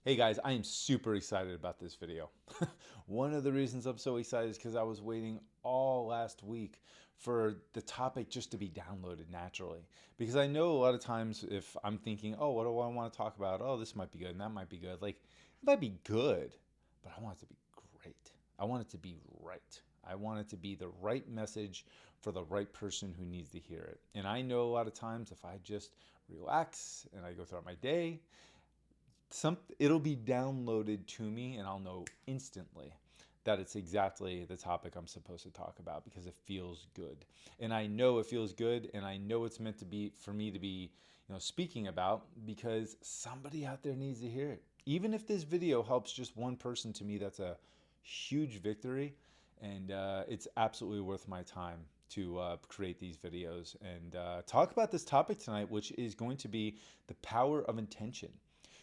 Hey guys, I am super excited about this video. One of the reasons I'm so excited is because I was waiting all last week for the topic just to be downloaded naturally. Because I know a lot of times if I'm thinking, oh, what do I want to talk about? Oh, this might be good and that might be good. Like, it might be good, but I want it to be great. I want it to be right. I want it to be the right message for the right person who needs to hear it. And I know a lot of times if I just relax and I go throughout my day, it'll be downloaded to me and I'll know instantly that it's exactly the topic I'm supposed to talk about because it feels good. And I know it feels good and I know it's meant to be for me to be, speaking about because somebody out there needs to hear it. Even if this video helps just one person, to me that's a huge victory, and it's absolutely worth my time to create these videos and talk about this topic tonight, which is going to be the power of intention.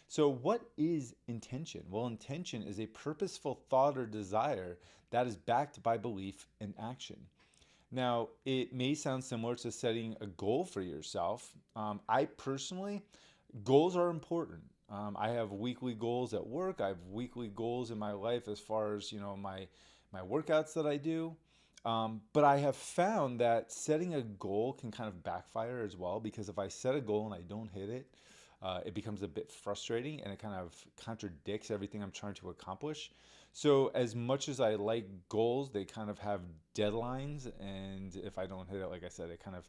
So, what is intention? Well, intention is a purposeful thought or desire that is backed by belief and action. Now, it may sound similar to setting a goal for yourself. I personally, goals are important. I have weekly goals at work. I have weekly goals in my life as far as my workouts that I do. But I have found that setting a goal can kind of backfire as well because if I set a goal and I don't hit it, it becomes a bit frustrating and it kind of contradicts everything I'm trying to accomplish. So, as much as I like goals, they kind of have deadlines. And if I don't hit it, like I said, it kind of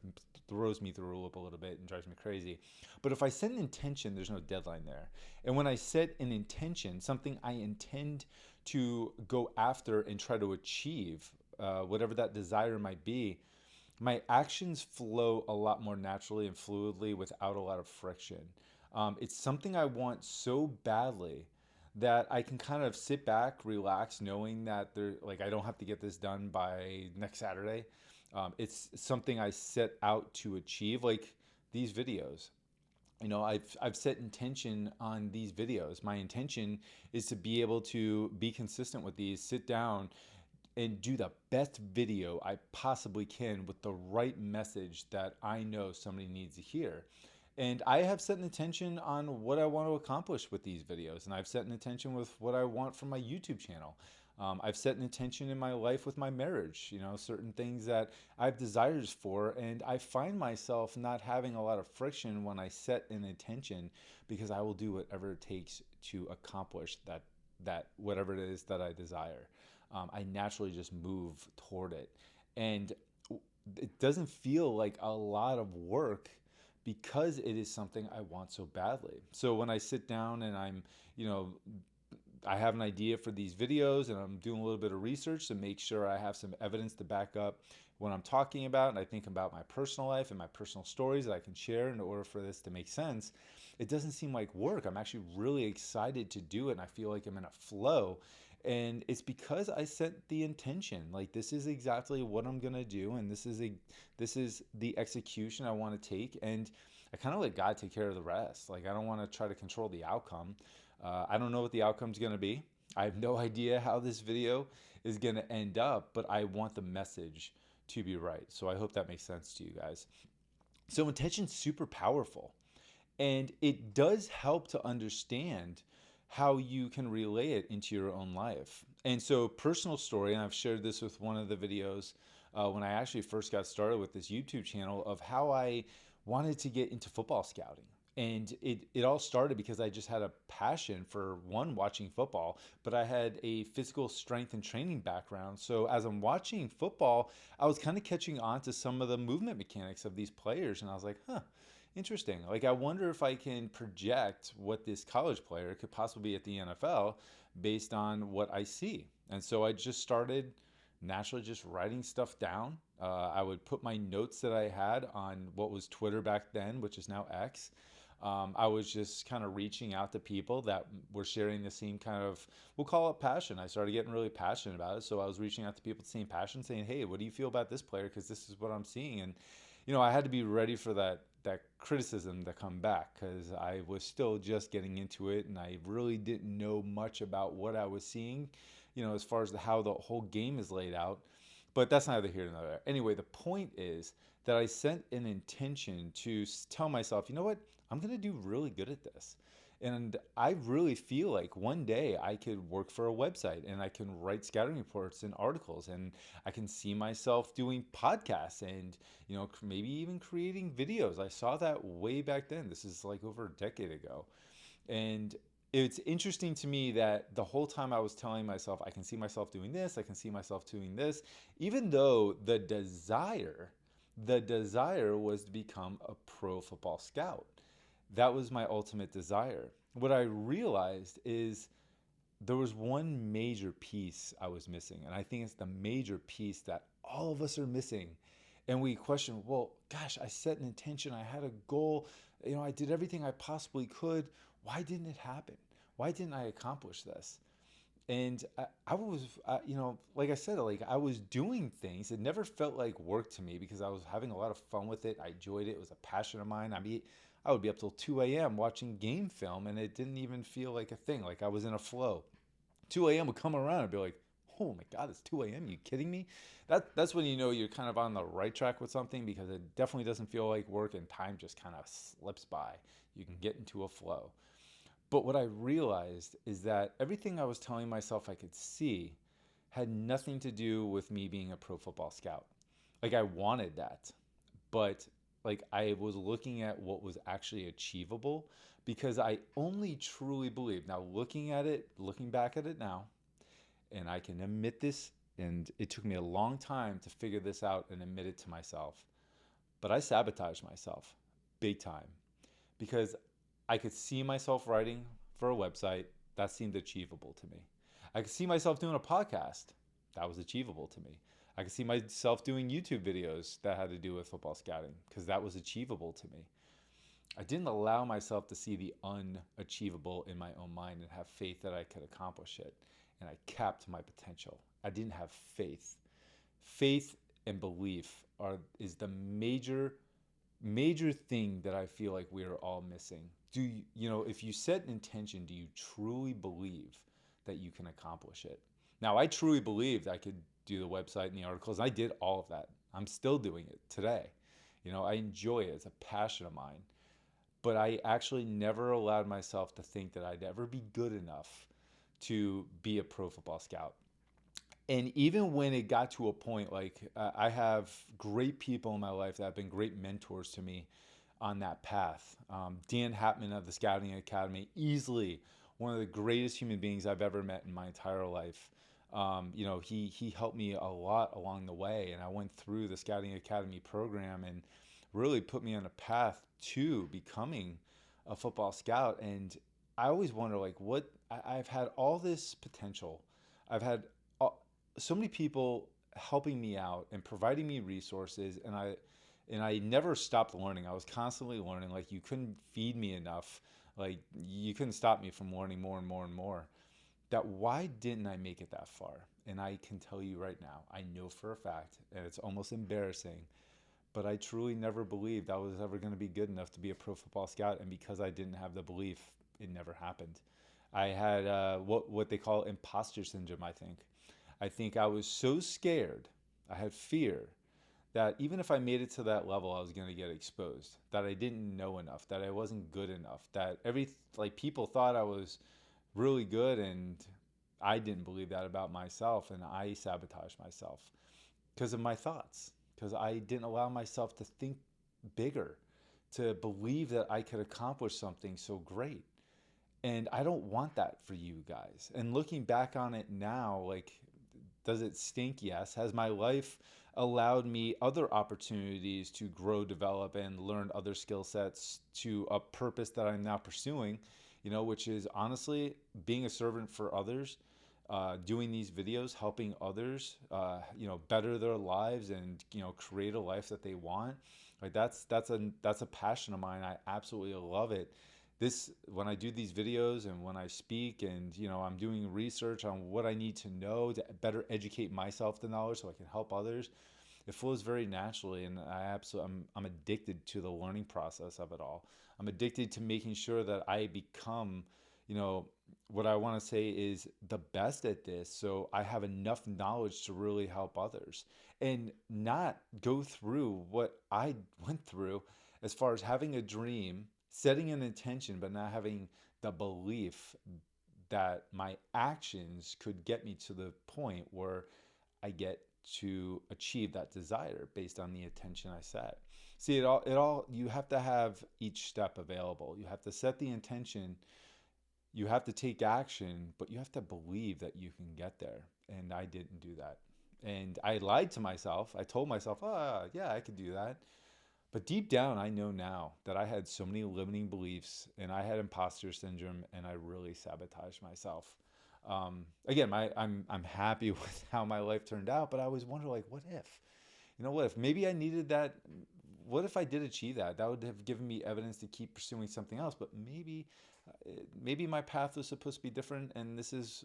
throws me through a loop a little bit and drives me crazy. But if I set an intention, there's no deadline there. And when I set an intention, something I intend to go after and try to achieve, whatever that desire might be, my actions flow a lot more naturally and fluidly without a lot of friction. It's something I want so badly that I can kind of sit back, relax, knowing that like I don't have to get this done by next Saturday. It's something I set out to achieve, like these videos. I've set intention on these videos. My intention is to be able to be consistent with these, sit down and do the best video I possibly can with the right message that I know somebody needs to hear. And I have set an intention on what I want to accomplish with these videos, and I've set an intention with what I want from my YouTube channel. I've set an intention in my life with my marriage, certain things that I have desires for, and I find myself not having a lot of friction when I set an intention because I will do whatever it takes to accomplish that whatever it is that I desire. I naturally just move toward it. And it doesn't feel like a lot of work because it is something I want so badly. So when I sit down and you know, I have an idea for these videos and I'm doing a little bit of research to make sure I have some evidence to back up what I'm talking about. And I think about my personal life and my personal stories that I can share in order for this to make sense. It doesn't seem like work. I'm actually really excited to do it. And I feel like I'm in a flow. And it's because I set the intention. Like this is exactly what I'm gonna do, and this is the execution I want to take. And I kind of let God take care of the rest. Like I don't want to try to control the outcome. I don't know what the outcome's going to be. I have no idea how this video is going to end up, but I want the message to be right. So I hope that makes sense to you guys. So intention's super powerful, and it does help to understand how you can relay it into your own life. And so, personal story, and I've shared this with one of the videos when I actually first got started with this YouTube channel, of how I wanted to get into football scouting. And it all started because I just had a passion for one, watching football, but I had a physical strength and training background. So as I'm watching football, I was kind of catching on to some of the movement mechanics of these players. And I was like, huh, interesting. Like, I wonder if I can project what this college player could possibly be at the NFL based on what I see. And so I just started naturally just writing stuff down. I would put my notes that I had on what was Twitter back then, which is now X. I was just kind of reaching out to people that were sharing the same kind of, we'll call it passion. I started getting really passionate about it. So I was reaching out to people with the same passion saying, hey, what do you feel about this player? Because this is what I'm seeing. And, I had to be ready for that criticism to come back because I was still just getting into it and I really didn't know much about what I was seeing, as far as how the whole game is laid out. But that's neither here nor there. Anyway, the point is that I set an intention to tell myself, you know what? I'm going to do really good at this. And I really feel like one day I could work for a website and I can write scouting reports and articles, and I can see myself doing podcasts and, maybe even creating videos. I saw that way back then. This is like over a decade ago. And it's interesting to me that the whole time I was telling myself, I can see myself doing this, I can see myself doing this, even though the desire was to become a pro football scout. That was my ultimate desire. What I realized is there was one major piece I was missing. And I think it's the major piece that all of us are missing. And we question, well, gosh, I set an intention, I had a goal, I did everything I possibly could. Why didn't it happen? Why didn't I accomplish this? And I was, like I said, like I was doing things. It never felt like work to me because I was having a lot of fun with it. I enjoyed it. It was a passion of mine. I would be up till 2 a.m. watching game film, and it didn't even feel like a thing. Like I was in a flow. 2 a.m. would come around and be like, oh my God, it's 2 a.m. You kidding me? That's when you know you're kind of on the right track with something, because it definitely doesn't feel like work and time just kind of slips by. You can get into a flow. But what I realized is that everything I was telling myself I could see had nothing to do with me being a pro football scout. Like I wanted that, but like I was looking at what was actually achievable, because I only truly believe, now looking back at it now, and I can admit this, and it took me a long time to figure this out and admit it to myself, but I sabotaged myself big time, because I could see myself writing for a website. That seemed achievable to me. I could see myself doing a podcast. That was achievable to me. I could see myself doing YouTube videos that had to do with football scouting, because that was achievable to me. I didn't allow myself to see the unachievable in my own mind and have faith that I could accomplish it. And I capped my potential. I didn't have faith. Faith and belief is the major thing that I feel like we are all missing. If you set an intention, do you truly believe that you can accomplish it? Now, I truly believed I could do the website and the articles. I did all of that. I'm still doing it today. I enjoy it. It's a passion of mine. But I actually never allowed myself to think that I'd ever be good enough to be a pro football scout. And even when it got to a point, like I have great people in my life that have been great mentors to me on that path. Dan Hatman of the Scouting Academy, easily one of the greatest human beings I've ever met in my entire life. He helped me a lot along the way, and I went through the Scouting Academy program and really put me on a path to becoming a football scout. And I always wonder, like, I've had all this potential. I've had so many people helping me out and providing me resources, and I never stopped learning. I was constantly learning. Like, you couldn't feed me enough. Like, you couldn't stop me from learning more and more and more. That why didn't I make it that far? And I can tell you right now, I know for a fact, and it's almost embarrassing, but I truly never believed I was ever going to be good enough to be a pro football scout. And because I didn't have the belief, it never happened. I had what they call imposter syndrome, I think. I think I was so scared, I had fear, that even if I made it to that level, I was going to get exposed, that I didn't know enough, that I wasn't good enough, that people thought I was really good, and I didn't believe that about myself, and I sabotaged myself because of my thoughts, because I didn't allow myself to think bigger, to believe that I could accomplish something so great. And I don't want that for you guys. And looking back on it now, like, does it stink? Yes. Has my life allowed me other opportunities to grow, develop, and learn other skill sets to a purpose that I'm now pursuing, which is honestly being a servant for others, doing these videos, helping others, better their lives and, create a life that they want. Like that's a passion of mine. I absolutely love it. When I do these videos and when I speak, and I'm doing research on what I need to know to better educate myself to knowledge so I can help others, it flows very naturally. And I'm addicted to the learning process of it all. I'm addicted to making sure that I become, what I want to say is the best at this, so I have enough knowledge to really help others and not go through what I went through, as far as having a dream, setting an intention, but not having the belief that my actions could get me to the point where I get to achieve that desire based on the intention I set. See, you have to have each step available. You have to set the intention, you have to take action, but you have to believe that you can get there. And I didn't do that. And I lied to myself. I told myself, oh, yeah, I could do that. But deep down, I know now that I had so many limiting beliefs and I had imposter syndrome and I really sabotaged myself. Again, I'm happy with how my life turned out, but I always wonder, like, what if? What if maybe I needed that? What if I did achieve that? That would have given me evidence to keep pursuing something else. But maybe my path was supposed to be different, and this is,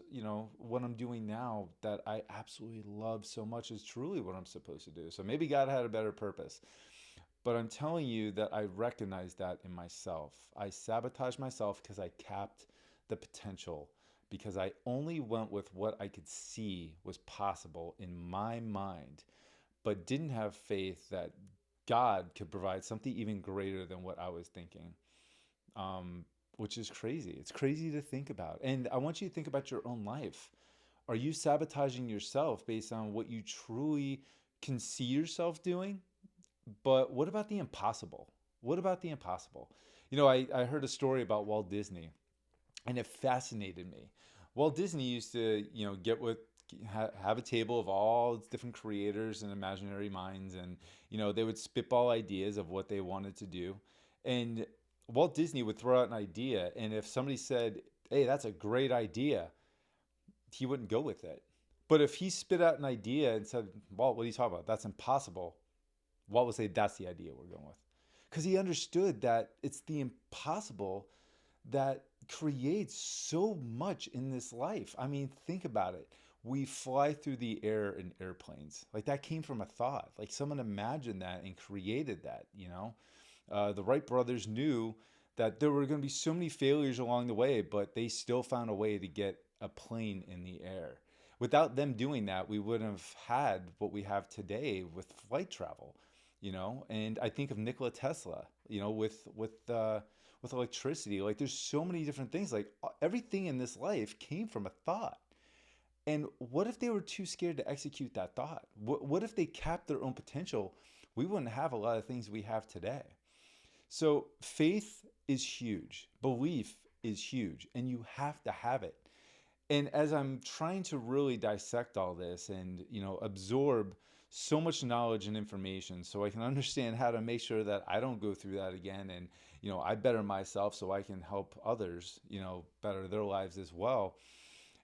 what I'm doing now that I absolutely love so much is truly what I'm supposed to do. So maybe God had a better purpose. But I'm telling you that I recognize that in myself. I sabotaged myself because I capped the potential, because I only went with what I could see was possible in my mind, but didn't have faith that God could provide something even greater than what I was thinking, which is crazy. It's crazy to think about. And I want you to think about your own life. Are you sabotaging yourself based on what you truly can see yourself doing? But what about the impossible? What about the impossible? I heard a story about Walt Disney, and it fascinated me. Walt Disney used to, have a table of all its different creators and imaginary minds, and they would spitball ideas of what they wanted to do, and Walt Disney would throw out an idea, and if somebody said, "Hey, that's a great idea," he wouldn't go with it. But if he spit out an idea and said, "Walt, what are you talking about? That's impossible," Walt would say, "That's the idea we're going with," because he understood that it's the impossible that creates so much in this life. I mean, think about it. We fly through the air in airplanes. Like, that came from a thought. Like, someone imagined that and created that. The Wright brothers knew that there were going to be so many failures along the way, but they still found a way to get a plane in the air. Without them doing that, we wouldn't have had what we have today with flight travel. And I think of Nikola Tesla, with electricity. Like, there's so many different things. Like, everything in this life came from a thought. And what if they were too scared to execute that thought? What if they capped their own potential? We wouldn't have a lot of things we have today. So faith is huge. Belief is huge, and you have to have it. And as I'm trying to really dissect all this and, absorb so much knowledge and information so I can understand how to make sure that I don't go through that again, and, I better myself so I can help others, better their lives as well.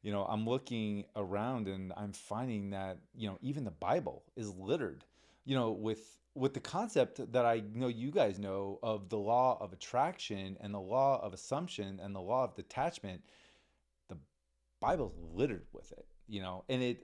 I'm looking around and I'm finding that, even the Bible is littered, with the concept that I know you guys know of the law of attraction and the law of assumption and the law of detachment. The Bible's littered with it. And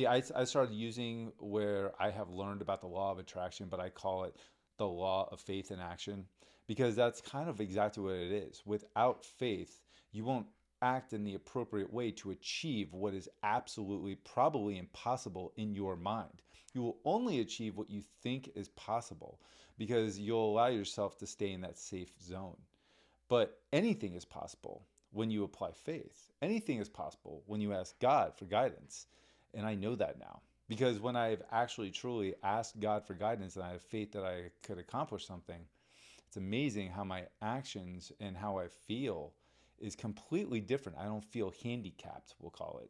I started using where I have learned about the law of attraction, but I call it the law of faith in action, because that's kind of exactly what it is. Without faith, you won't act in the appropriate way to achieve what is absolutely probably impossible in your mind. You will only achieve what you think is possible because you'll allow yourself to stay in that safe zone. But anything is possible when you apply faith. Anything is possible when you ask God for guidance. And I know that now, because when I've actually truly asked God for guidance and I have faith that I could accomplish something, it's amazing how my actions and how I feel is completely different. I don't feel handicapped, we'll call it.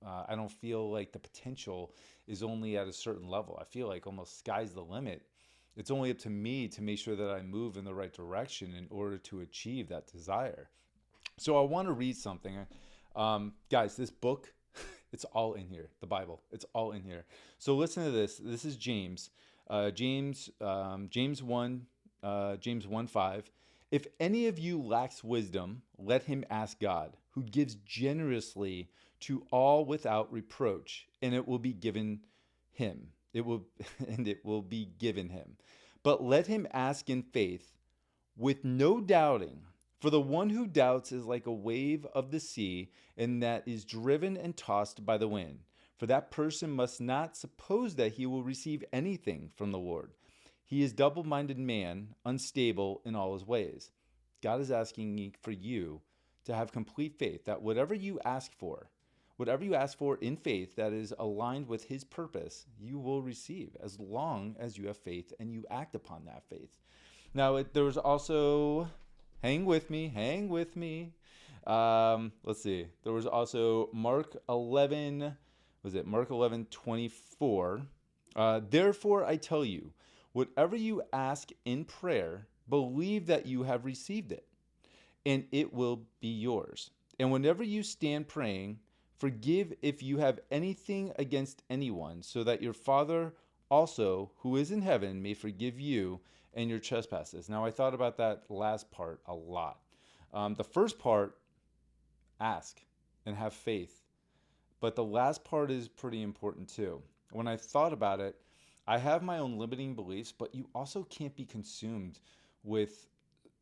I don't feel like the potential is only at a certain level. I feel like almost sky's the limit. It's only up to me to make sure that I move in the right direction in order to achieve that desire. So I want to read something. Guys, this book, it's all in here. The Bible, it's all in here. So listen to this. This is James. James 1, James 1:5. If any of you lacks wisdom, let him ask God, who gives generously to all without reproach, and it will be given him. It will be given him. But let him ask in faith, with no doubting. For the one who doubts is like a wave of the sea, and that is driven and tossed by the wind. For that person must not suppose that he will receive anything from the Lord. He is double-minded man, unstable in all his ways. God is asking for you to have complete faith that whatever you ask for in faith that is aligned with his purpose, you will receive as long as you have faith and you act upon that faith. Now, there was also, hang with me. Let's see. There was also Mark 11, was it Mark 11:24? Therefore, I tell you, whatever you ask in prayer, believe that you have received it, and it will be yours. And whenever you stand praying, forgive if you have anything against anyone, so that your Father also, who is in heaven, may forgive you and your trespasses. Now, I thought about that last part a lot. The first part, ask and have faith. But the last part is pretty important too. When I thought about it, I have my own limiting beliefs, but you also can't be consumed with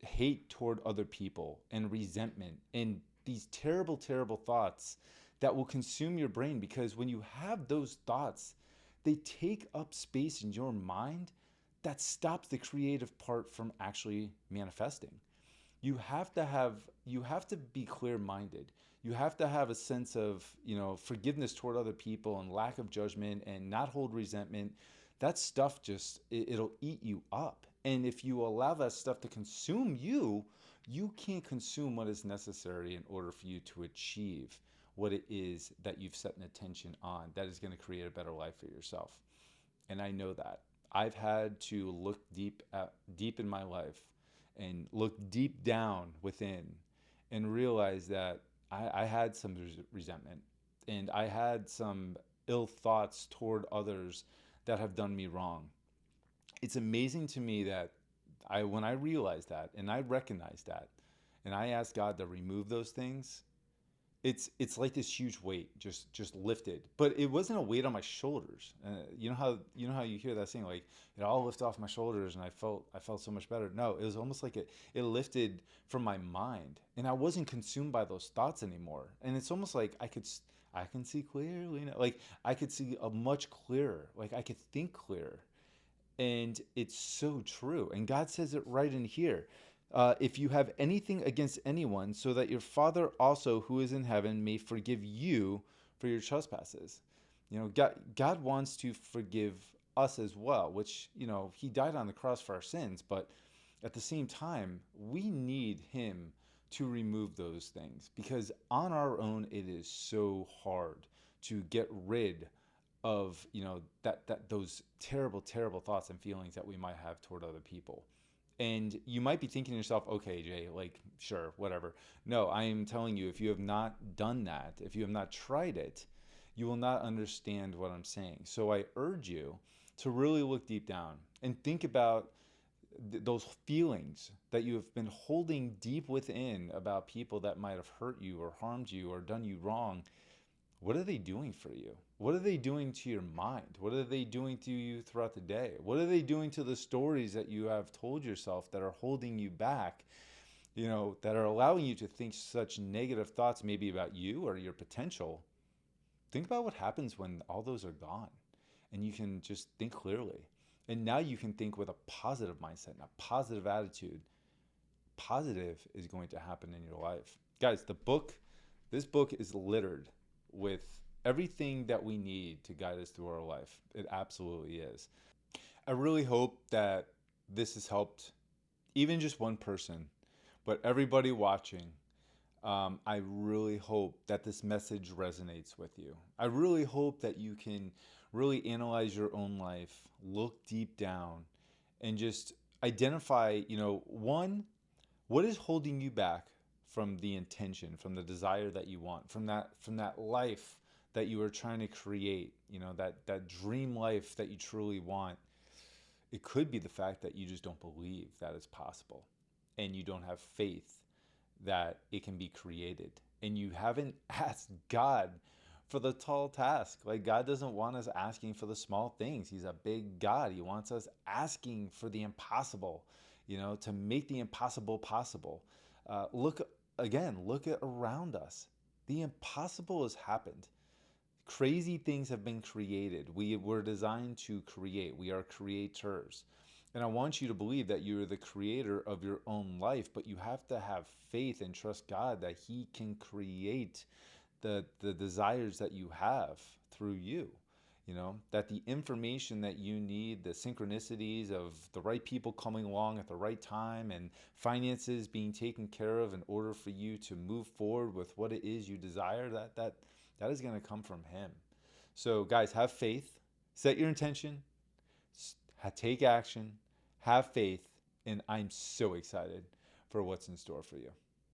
hate toward other people and resentment and these terrible, terrible thoughts that will consume your brain, because when you have those thoughts, they take up space in your mind that stops the creative part from actually manifesting. You have to be clear-minded. You have to have a sense of, forgiveness toward other people and lack of judgment and not hold resentment. That stuff just, it'll eat you up. And if you allow that stuff to consume you, you can't consume what is necessary in order for you to achieve what it is that you've set an attention on that is going to create a better life for yourself. And I know that. I've had to look deep in my life and look deep down within and realize that I had some resentment and I had some ill thoughts toward others that have done me wrong. It's amazing to me that when I realized that and I recognized that and I asked God to remove those things, it's like this huge weight just lifted, but it wasn't a weight on my shoulders. You know how you hear that saying, like, it all lifted off my shoulders and I felt so much better. No, it was almost like it lifted from my mind, and I wasn't consumed by those thoughts anymore. And it's almost like I can see clearly now. Like I could see a much clearer. Like I could think clearer, and it's so true. And God says it right in here. If you have anything against anyone, so that your Father also, who is in heaven, may forgive you for your trespasses. God wants to forgive us as well, which, he died on the cross for our sins, but at the same time, we need him to remove those things, because on our own, it is so hard to get rid of, that those terrible, terrible thoughts and feelings that we might have toward other people. And you might be thinking to yourself, okay, Jay, like, sure, whatever. No, I am telling you, if you have not done that, if you have not tried it, you will not understand what I'm saying. So I urge you to really look deep down and think about those feelings that you have been holding deep within about people that might have hurt you or harmed you or done you wrong. What are they doing for you? What are they doing to your mind? What are they doing to you throughout the day? What are they doing to the stories that you have told yourself that are holding you back, that are allowing you to think such negative thoughts maybe about you or your potential? Think about what happens when all those are gone and you can just think clearly. And now you can think with a positive mindset and a positive attitude. Positive is going to happen in your life. Guys, this book is littered with everything that we need to guide us through our life. It absolutely is. I really hope that this has helped even just one person, but everybody watching. I really hope that this message resonates with you. I really hope that you can really analyze your own life, look deep down, and just identify, one, what is holding you back from the intention, from the desire that you want, from that life that you are trying to create, that dream life that you truly want. It could be the fact that you just don't believe that it's possible, and you don't have faith that it can be created, and you haven't asked God for the tall task. Like, God doesn't want us asking for the small things. He's a big God. He wants us asking for the impossible, to make the impossible possible. Look at around us. The impossible has happened. Crazy things have been created. We were designed to create. We are creators. And I want you to believe that you're the creator of your own life, but you have to have faith and trust God that He can create the desires that you have through you. You know, that the information that you need, the synchronicities of the right people coming along at the right time and finances being taken care of in order for you to move forward with what it is you desire, that is going to come from Him. So guys, have faith, set your intention, take action, have faith, and I'm so excited for what's in store for you.